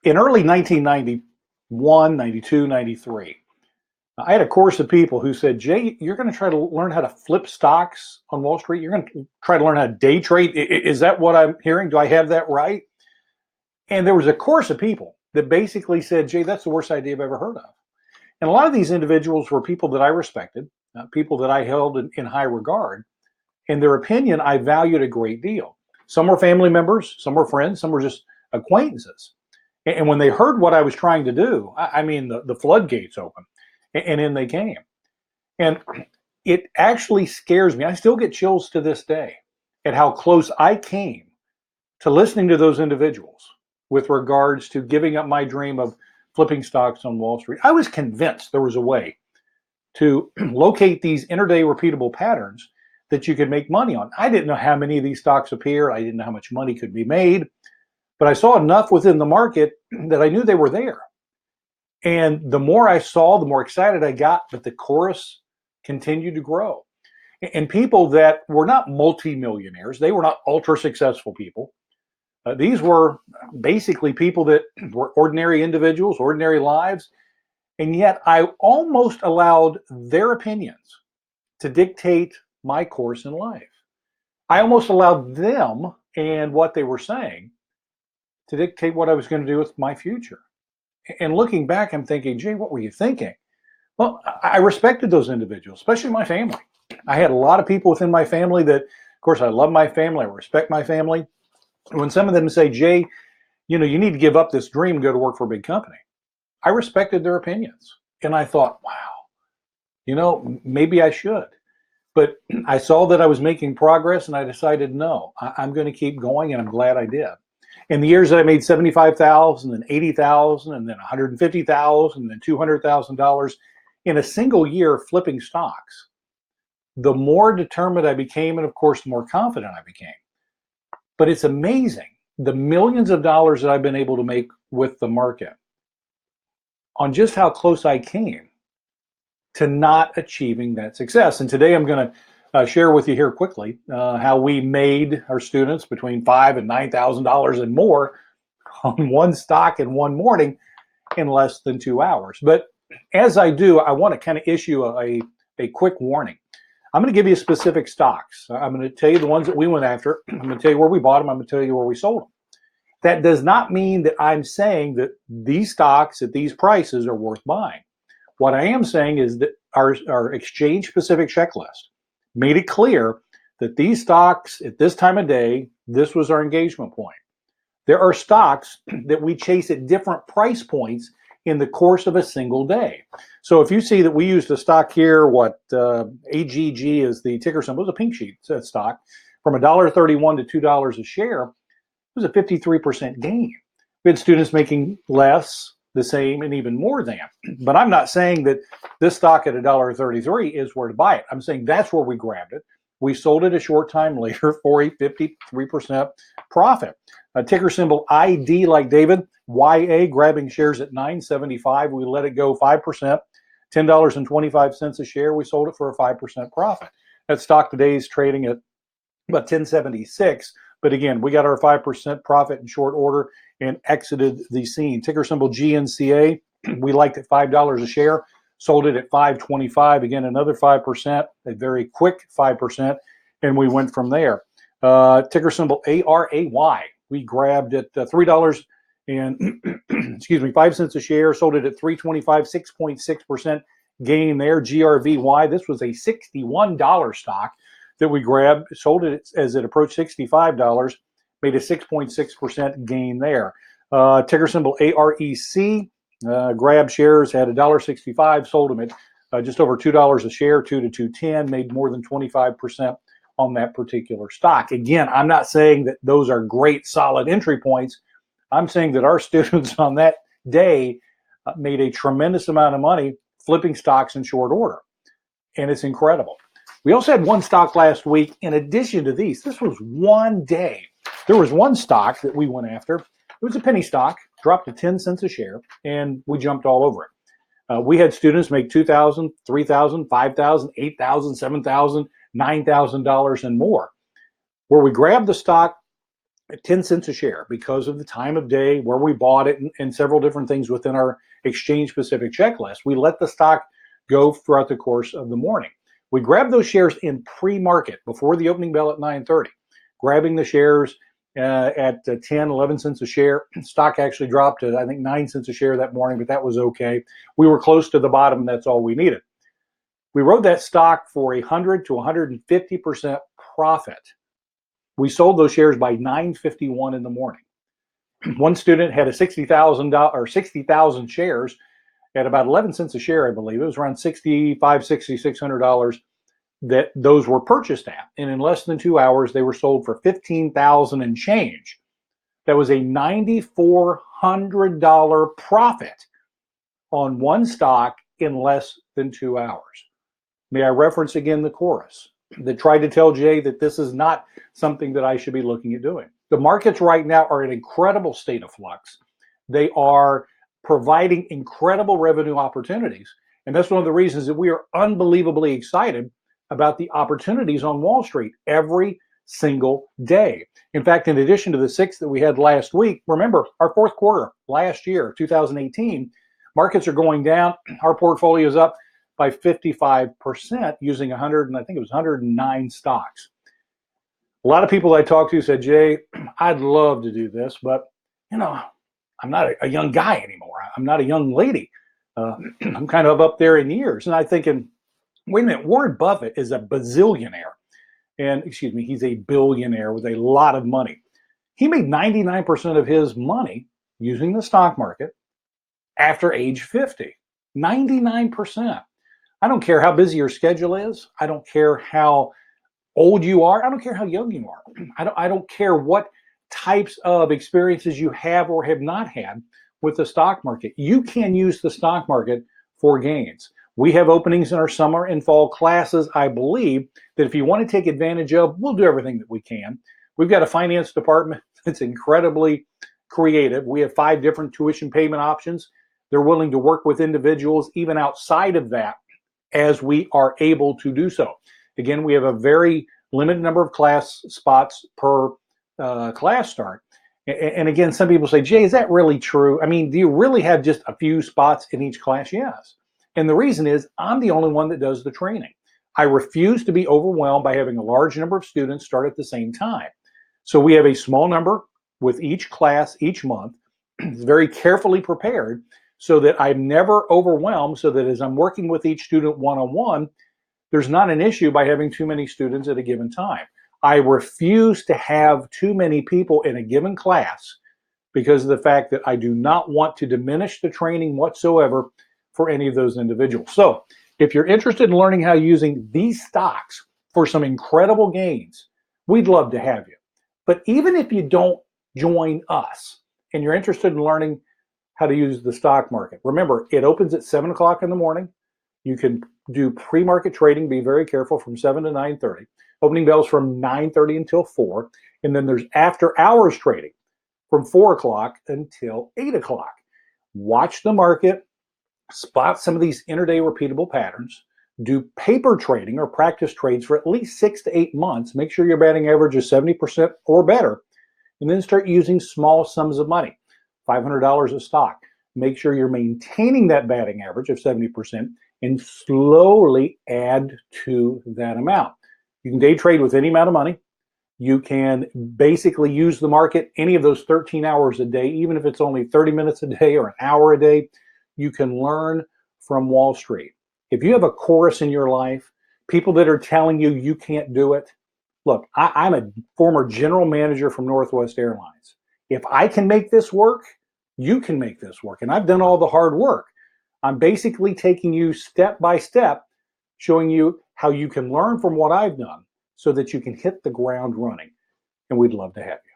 In early 1991, 92, 93, I had a course of people who said, Jay, you're going to try to learn how to flip stocks on Wall Street. You're going to try to learn how to day trade. Is that what I'm hearing? Do I have that right? And there was a course of people that basically said, Jay, that's the worst idea I've ever heard of. And a lot of these individuals were people that I respected, people that I held in high regard, and their opinion I valued a great deal. Some were family members, some were friends, some were just acquaintances. And when they heard what I was trying to do, I mean, the floodgates opened, and in they came. And it actually scares me. I still get chills to this day at how close I came to listening to those individuals with regards to giving up my dream of flipping stocks on Wall Street. I was convinced there was a way to locate these intraday repeatable patterns that you could make money on. I didn't know how many of these stocks appear. I didn't know how much money could be made, but I saw enough within the market that I knew they were there. And the more I saw, the more excited I got, but the chorus continued to grow. And people that were not multimillionaires, they were not ultra successful people. These were basically people that were ordinary individuals, ordinary lives, and yet I almost allowed their opinions to dictate my course in life. I almost allowed them and what they were saying to dictate what I was going to do with my future. And looking back, I'm thinking, Jay, what were you thinking? Well, I respected those individuals, especially my family. I had a lot of people within my family that, of course, I love my family, I respect my family. When some of them say, Jay, you need to give up this dream and go to work for a big company, I respected their opinions. And I thought, wow, maybe I should. But I saw that I was making progress and I decided, no, I'm going to keep going, and I'm glad I did. In the years that I made $75,000 and $80,000 and then $150,000 and then $200,000 in a single year flipping stocks, the more determined I became, and of course, the more confident I became. But it's amazing the millions of dollars that I've been able to make with the market on just how close I came to not achieving that success. And today I'm going to share with you here quickly how we made our students between $5,000 and $9,000 and more on one stock in one morning in less than 2 hours. But as I do, I want to kind of issue a quick warning. I'm going to give you specific stocks. I'm going to tell you the ones that we went after. I'm going to tell you where we bought them. I'm going to tell you where we sold them. That does not mean that I'm saying that these stocks at these prices are worth buying. What I am saying is that our exchange-specific checklist made it clear that these stocks at this time of day, this was our engagement point. There are stocks that we chase at different price points in the course of a single day. So if you see that we used a stock here, AGG is the ticker symbol, it's a pink sheet stock, from $1.31 to $2 a share, it was a 53% gain. We had students making less, the same, and even more than. But I'm not saying that this stock at $1.33 is where to buy it. I'm saying that's where we grabbed it. We sold it a short time later for a 53% profit. A ticker symbol ID like David, YA, grabbing shares at $9.75. We let it go 5%, $10.25 a share. We sold it for a 5% profit. That stock today is trading at about $10.76. But again, we got our 5% profit in short order and exited the scene. Ticker symbol GNCA, we liked it $5 a share, sold it at $5.25. Again, another 5%, a very quick 5%, and we went from there. Ticker symbol ARAY, we grabbed at $3 and excuse me, 5 cents a share, sold it at $3.25, 6.6% gain there. GRVY, this was a $61 stock that we grabbed, sold it as it approached $65, made a 6.6% gain there. Ticker symbol AREC, grab shares, had $1.65, sold them at just over $2 a share, $2 to $2.10, made more than 25% on that particular stock. Again, I'm not saying that those are great, solid entry points. I'm saying that our students on that day made a tremendous amount of money flipping stocks in short order, and it's incredible. We also had one stock last week in addition to these. This was one day. There was one stock that we went after. It was a penny stock, dropped to 10 cents a share, and we jumped all over it. We had students make $2,000, $3,000, $5,000, $8,000, $7,000, $9,000 and more. Where we grabbed the stock at 10 cents a share because of the time of day, where we bought it, and several different things within our exchange specific checklist. We let the stock go throughout the course of the morning. We grabbed those shares in pre-market before the opening bell at 9:30, grabbing the shares at 10, 11 cents a share. Stock actually dropped to, I think, 9 cents a share that morning, but that was okay. We were close to the bottom. That's all we needed. We rode that stock for 100 to 150% profit. We sold those shares by 9:51 in the morning. One student had a $60,000 shares at about 11 cents a share, I believe. It was around $6,600 that those were purchased at. And in less than 2 hours, they were sold for $15,000 and change. That was a $9,400 profit on one stock in less than 2 hours. May I reference again the chorus that tried to tell Jay that this is not something that I should be looking at doing? The markets right now are in an incredible state of flux. They are providing incredible revenue opportunities. And that's one of the reasons that we are unbelievably excited about the opportunities on Wall Street every single day. In fact, in addition to the 6 that we had last week, remember our fourth quarter last year, 2018, markets are going down. Our portfolio is up by 55% using 100, and I think it was 109 stocks. A lot of people I talked to said, Jay, I'd love to do this, but I'm not a young guy anymore. I'm not a young lady. I'm kind of up there in years. And I'm thinking, wait a minute, Warren Buffett is a bazillionaire. And excuse me, he's a billionaire with a lot of money. He made 99% of his money using the stock market after age 50. 99%. I don't care how busy your schedule is. I don't care how old you are. I don't care how young you are. I don't care what types of experiences you have or have not had with the stock market. You can use the stock market for gains. We have openings in our summer and fall classes, I believe, that if you want to take advantage of, we'll do everything that we can. We've got a finance department that's incredibly creative. We have 5 different tuition payment options. They're willing to work with individuals even outside of that as we are able to do so. Again, we have a very limited number of class spots per class start. And again, some people say, Jay, is that really true? I mean, do you really have just a few spots in each class? Yes. And the reason is I'm the only one that does the training. I refuse to be overwhelmed by having a large number of students start at the same time. So we have a small number with each class each month. It's very carefully prepared so that I'm never overwhelmed, so that as I'm working with each student one-on-one, there's not an issue by having too many students at a given time. I refuse to have too many people in a given class because of the fact that I do not want to diminish the training whatsoever for any of those individuals. So if you're interested in learning how using these stocks for some incredible gains, we'd love to have you. But even if you don't join us and you're interested in learning how to use the stock market, remember, it opens at 7 o'clock in the morning. You can do pre-market trading, be very careful, from 7 to 9:30. Opening bells from 9:30 until 4. And then there's after hours trading from 4 o'clock until 8 o'clock. Watch the market, spot some of these intraday repeatable patterns, do paper trading or practice trades for at least 6 to 8 months. Make sure your batting average is 70% or better, and then start using small sums of money, $500 a stock. Make sure you're maintaining that batting average of 70% and slowly add to that amount. You can day trade with any amount of money. You can basically use the market any of those 13 hours a day, even if it's only 30 minutes a day or an hour a day. You can learn from Wall Street. If you have a chorus in your life, people that are telling you you can't do it, look, I'm a former general manager from Northwest Airlines. If I can make this work, you can make this work. And I've done all the hard work. I'm basically taking you step by step, showing you how you can learn from what I've done so that you can hit the ground running. And we'd love to have you.